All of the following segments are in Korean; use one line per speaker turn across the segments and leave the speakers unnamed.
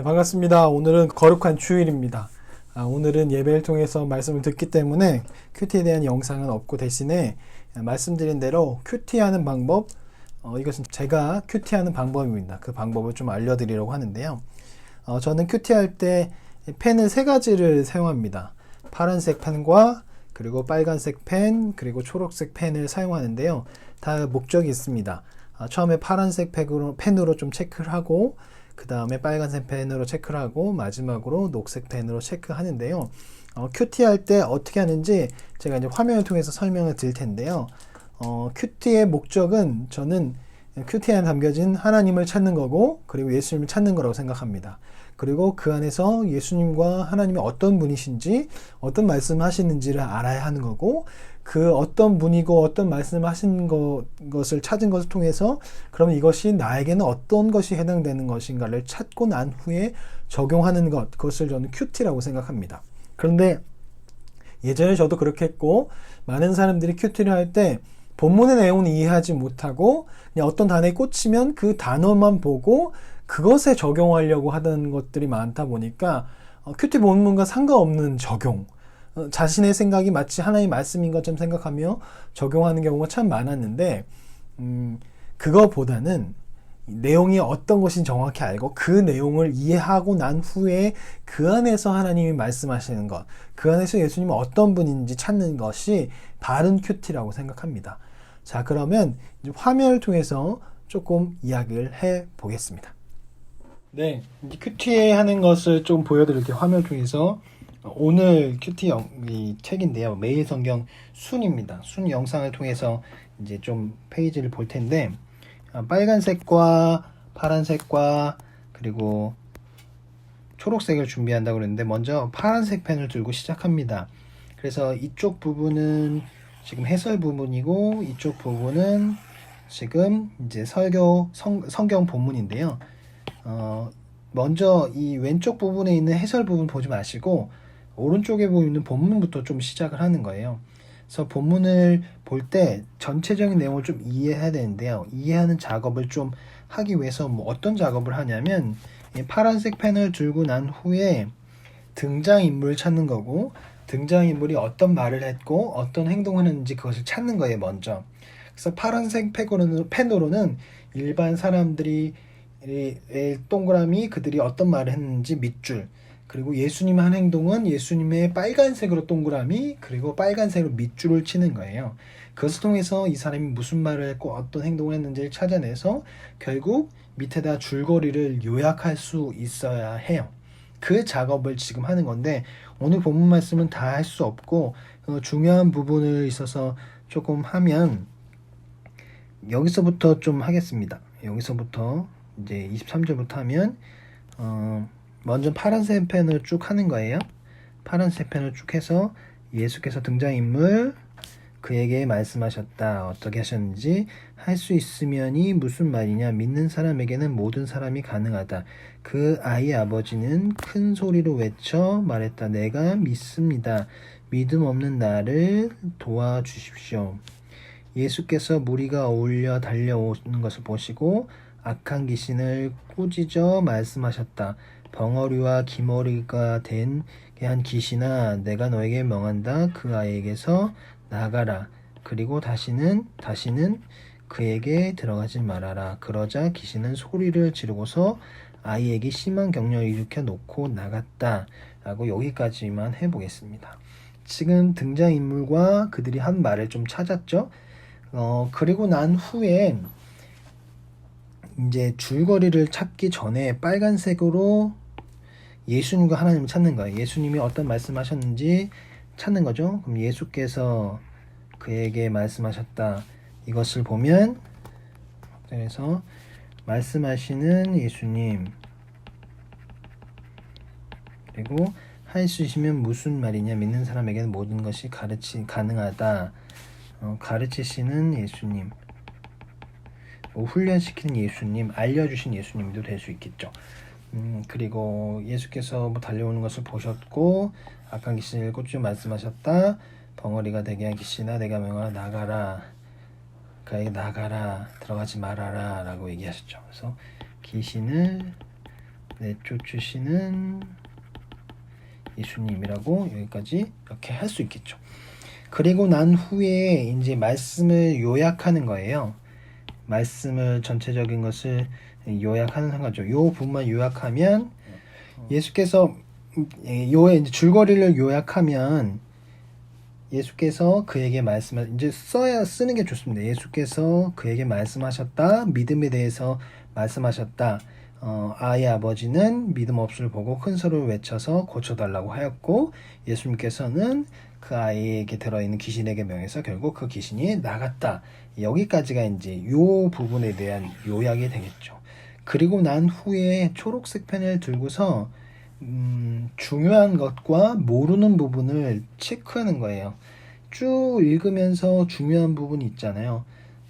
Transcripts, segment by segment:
반갑습니다. 오늘은 거룩한 주일입니다. 오늘은 예배를 통해서 말씀을 듣기 때문에 큐티에 대한 영상은 없고 대신에 말씀드린 대로 큐티하는 방법, 이것은 제가 큐티하는 방법입니다. 그 방법을 좀 알려드리려고 하는데요. 저는 큐티할 때 펜을 세 가지를 사용합니다. 파란색 펜과 그리고 빨간색 펜, 그리고 초록색 펜을 사용하는데요. 다 목적이 있습니다. 처음에 파란색 펜으로 좀 체크를 하고, 그 다음에 빨간색 펜으로 체크를 하고, 마지막으로 녹색 펜으로 체크하는데요. 큐티할 때 어떻게 하는지 제가 이제 화면을 통해서 설명을 드릴 텐데요. 큐티의 목적은 저는 큐티 안에 담겨진 하나님을 찾는 거고, 그리고 예수님을 찾는 거라고 생각합니다. 그리고 그 안에서 예수님과 하나님이 어떤 분이신지, 어떤 말씀을 하시는지를 알아야 하는 거고, 그 어떤 분이고 어떤 말씀을 하신 것을 찾은 것을 통해서 그러면 이것이 나에게는 어떤 것이 해당되는 것인가를 찾고 난 후에 적용하는 것, 그것을 저는 큐티라고 생각합니다. 그런데 예전에 저도 그렇게 했고, 많은 사람들이 큐티를 할 때 본문의 내용은 이해하지 못하고 그냥 어떤 단어에 꽂히면 그 단어만 보고 그것에 적용하려고 하던 것들이 많다 보니까 큐티 본문과 상관없는 적용, 자신의 생각이 마치 하나님의 말씀인 것처럼 생각하며 적용하는 경우가 참 많았는데, 그거보다는 내용이 어떤 것인지 정확히 알고 그 내용을 이해하고 난 후에 그 안에서 하나님이 말씀하시는 것, 그 안에서 예수님은 어떤 분인지 찾는 것이 바른 큐티라고 생각합니다. 자, 그러면 이제 화면을 통해서 조금 이야기를 해 보겠습니다. 네, 이제 큐티 하는 것을 좀 보여드릴게요. 화면을 통해서. 오늘 큐티 이 책인데요. 매일 성경 순입니다. 순 영상을 통해서 이제 좀 페이지를 볼 텐데, 빨간색과 파란색과 그리고 초록색을 준비한다고 그랬는데, 먼저 파란색 펜을 들고 시작합니다. 그래서 이쪽 부분은 지금 해설 부분이고, 이쪽 부분은 지금 이제 성경 본문인데요. 먼저 이 왼쪽 부분에 있는 해설 부분 보지 마시고 오른쪽에 보이는 본문부터 좀 시작을 하는 거예요. 그래서 본문을 볼 때 전체적인 내용을 좀 이해해야 되는데요. 이해하는 작업을 좀 하기 위해서 어떤 작업을 하냐면, 파란색 펜을 들고 난 후에 등장인물을 찾는 거고, 등장인물이 어떤 말을 했고 어떤 행동을 했는지 그것을 찾는 거예요, 먼저. 그래서 파란색 펜으로는 일반 사람들이 동그라미, 그들이 어떤 말을 했는지 밑줄, 그리고 예수님 한 행동은 예수님의 빨간색으로 동그라미, 그리고 빨간색으로 밑줄을 치는 거예요. 그것을 통해서 이 사람이 무슨 말을 했고 어떤 행동을 했는지를 찾아내서 결국 밑에다 줄거리를 요약할 수 있어야 해요. 그 작업을 지금 하는 건데, 오늘 본문 말씀은 다 할 수 없고 중요한 부분을 있어서 조금 하면 여기서부터 좀 하겠습니다. 여기서부터 이제 23절부터 하면 먼저 파란색 펜을 쭉 하는 거예요. 파란색 펜을 쭉 해서 예수께서 등장인물, 그에게 말씀하셨다. 어떻게 하셨는지, 할 수 있으면이 무슨 말이냐, 믿는 사람에게는 모든 사람이 가능하다. 그 아이의 아버지는 큰 소리로 외쳐 말했다. 내가 믿습니다. 믿음 없는 나를 도와주십시오. 예수께서 무리가 어울려 달려오는 것을 보시고 악한 귀신을 꾸짖어 말씀하셨다. 벙어리와 기머리가 된 한 귀신아, 내가 너에게 명한다. 그 아이에게서 나가라. 그리고 다시는 그에게 들어가지 말아라. 그러자 귀신은 소리를 지르고서 아이에게 심한 격려를 일으켜 놓고 나갔다. 라고 여기까지만 해보겠습니다. 지금 등장인물과 그들이 한 말을 좀 찾았죠. 그리고 난 후에 이제 줄거리를 찾기 전에 빨간색으로 예수님과 하나님을 찾는 거예요. 예수님이 어떤 말씀하셨는지 찾는 거죠. 그럼 예수께서 그에게 말씀하셨다. 이것을 보면, 그래서 말씀하시는 예수님, 그리고 할 수 있으면 무슨 말이냐, 믿는 사람에게는 모든 것이 가능하다. 가르치시는 예수님, 훈련시키는 예수님, 알려주신 예수님도 될 수 있겠죠. 그리고 예수께서 달려오는 것을 보셨고 악한 귀신을 꾸짖어 말씀하셨다. 벙어리가 되게 한 귀신아, 내가 명하라. 나가라. 그에게 나가라. 들어가지 말아라. 라고 얘기하셨죠. 그래서 귀신을 내쫓으시는 예수님이라고 여기까지 이렇게 할 수 있겠죠. 그리고 난 후에 이제 말씀을 요약하는 거예요. 말씀을 전체적인 것을 요약하는 거죠. 요 부분만 요약하면 예수께서 요의 이제 줄거리를 요약하면 예수께서 그에게 말씀을 이제 쓰는 게 좋습니다. 예수께서 그에게 말씀하셨다. 믿음에 대해서 말씀하셨다. 아이의 아버지는 믿음 없음을 보고 큰 소리를 외쳐서 고쳐달라고 하였고 예수님께서는 그 아이에게 들어있는 귀신에게 명해서 결국 그 귀신이 나갔다. 여기까지가 이제 요 부분에 대한 요약이 되겠죠. 그리고 난 후에 초록색 펜을 들고서 중요한 것과 모르는 부분을 체크하는 거예요. 쭉 읽으면서 중요한 부분이 있잖아요.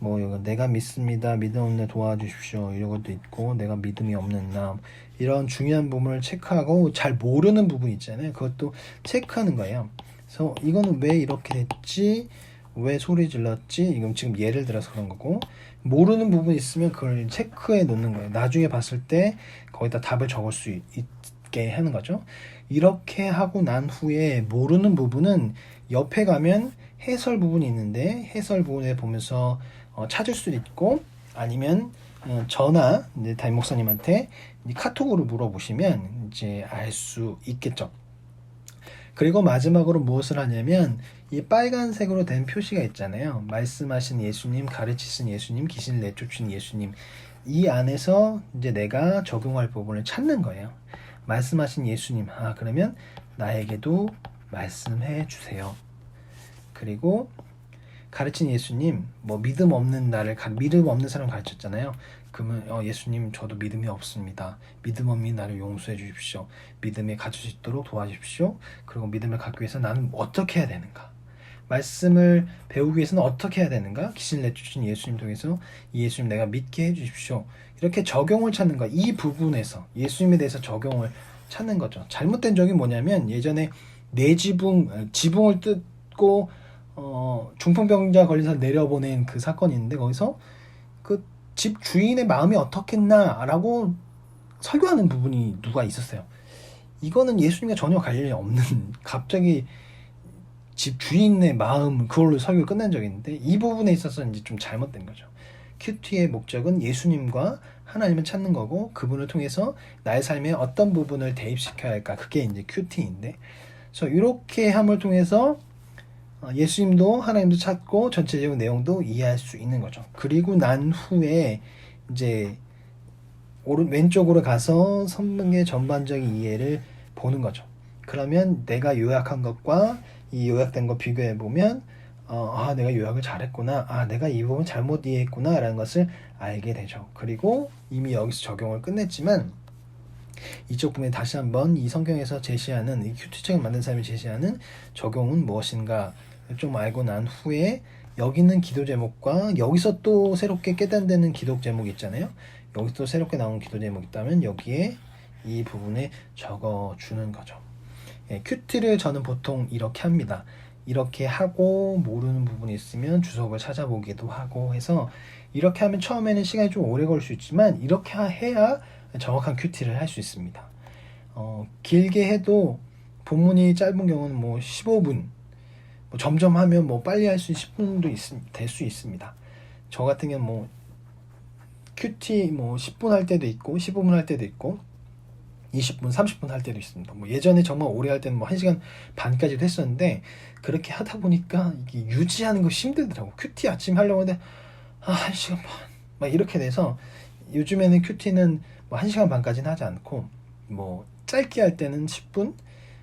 뭐 이거 내가 믿습니다. 믿음 없는 도와주십시오. 이런 것도 있고 내가 믿음이 없는 나 이런 중요한 부분을 체크하고 잘 모르는 부분 있잖아요. 그것도 체크하는 거예요. 그래서 이거는 왜 이렇게 됐지? 왜 소리 질렀지? 이건 지금 예를 들어서 그런 거고 모르는 부분 있으면 그걸 체크해 놓는 거예요. 나중에 봤을 때 거기다 답을 적을 수 있게 하는 거죠. 이렇게 하고 난 후에 모르는 부분은 옆에 가면 해설 부분이 있는데 해설 부분에 보면서 찾을 수도 있고 아니면 저나 담임 목사님한테 카톡으로 물어보시면 이제 알 수 있겠죠. 그리고 마지막으로 무엇을 하냐면 이 빨간색으로 된 표시가 있잖아요. 말씀하신 예수님, 가르치신 예수님, 귀신을 내쫓은 예수님. 이 안에서 이제 내가 적용할 부분을 찾는 거예요. 말씀하신 예수님, 그러면 나에게도 말씀해 주세요. 그리고 가르친 예수님, 뭐 믿음 없는 사람을 가르쳤잖아요. 그러면 예수님 저도 믿음이 없습니다. 믿음 없는 나를 용서해 주십시오. 믿음에 갖출 수 있도록 도와주십시오. 그리고 믿음을 갖기 위해서 나는 어떻게 해야 되는가? 말씀을 배우기 위해서는 어떻게 해야 되는가? 귀신을 내쫓으신 예수님 통해서 이 예수님 내가 믿게 해주십시오. 이렇게 적용을 찾는 거야. 이 부분에서 예수님에 대해서 적용을 찾는 거죠. 잘못된 적이 뭐냐면 예전에 지붕을 뜯고 중풍병자 걸린 사람 내려보낸 그 사건이 있는데 거기서 그 집 주인의 마음이 어떻겠나라고 설교하는 부분이 누가 있었어요. 이거는 예수님과 전혀 관련이 없는 갑자기 집 주인의 마음 그걸로 설교를 끝낸 적이 있는데 이 부분에 있어서 이제 좀 잘못된 거죠. 큐티의 목적은 예수님과 하나님을 찾는 거고 그분을 통해서 나의 삶에 어떤 부분을 대입시켜야 할까 그게 이제 큐티인데 그래서 이렇게 함을 통해서 예수님도 하나님도 찾고 전체적인 내용도 이해할 수 있는 거죠. 그리고 난 후에 이제 왼쪽으로 가서 성경의 전반적인 이해를 보는 거죠. 그러면 내가 요약한 것과 이 요약된 거 비교해 보면 내가 요약을 잘했구나. 내가 이 부분 잘못 이해했구나 라는 것을 알게 되죠. 그리고 이미 여기서 적용을 끝냈지만 이쪽 부분에 다시 한번 이 성경에서 제시하는 이 큐티책을 만든 사람이 제시하는 적용은 무엇인가 좀 알고 난 후에 여기 있는 기도 제목과 여기서 또 새롭게 깨닫는 기도 제목이 있잖아요. 여기서 또 새롭게 나온 기도 제목이 있다면 여기에 이 부분에 적어주는 거죠. 큐티를 저는 보통 이렇게 합니다. 이렇게 하고 모르는 부분이 있으면 주석을 찾아보기도 하고 해서 이렇게 하면 처음에는 시간이 좀 오래 걸릴 수 있지만 이렇게 해야 정확한 큐티를 할 수 있습니다. 길게 해도 본문이 짧은 경우는 뭐 15분 점점 하면 뭐 빨리 할 수 10분도 될 수 있습니다. 저 같은 경우는 뭐 큐티 뭐 10분 할 때도 있고 15분 할 때도 있고 20분, 30분 할 때도 있습니다. 뭐 예전에 정말 오래 할 때는 뭐 1시간 반까지도 했었는데 그렇게 하다 보니까 이게 유지하는 거 힘들더라고. 큐티 아침 하려고 하는데 1시간 반 막 이렇게 돼서 요즘에는 큐티는 뭐 1시간 반까지는 하지 않고 뭐 짧게 할 때는 10분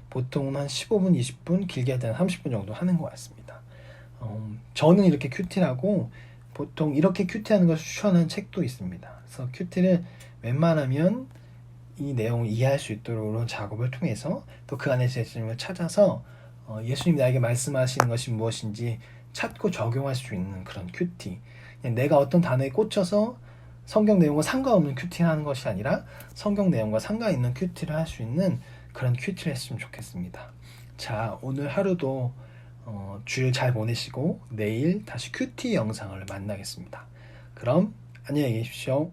보통은 한 15분, 20분 길게 할 때는 30분 정도 하는 것 같습니다. 저는 이렇게 큐티라고 보통 이렇게 큐티하는 것을 추천하는 책도 있습니다. 그래서 큐티를 웬만하면 이 내용을 이해할 수 있도록 이런 작업을 통해서 또 그 안에서 예수님을 찾아서 예수님이 나에게 말씀하시는 것이 무엇인지 찾고 적용할 수 있는 그런 큐티. 그냥 내가 어떤 단어에 꽂혀서 성경 내용과 상관없는 큐티를 하는 것이 아니라 성경 내용과 상관있는 큐티를 할 수 있는 그런 큐티를 했으면 좋겠습니다. 자, 오늘 하루도 주일 잘 보내시고 내일 다시 큐티 영상을 만나겠습니다. 그럼 안녕히 계십시오.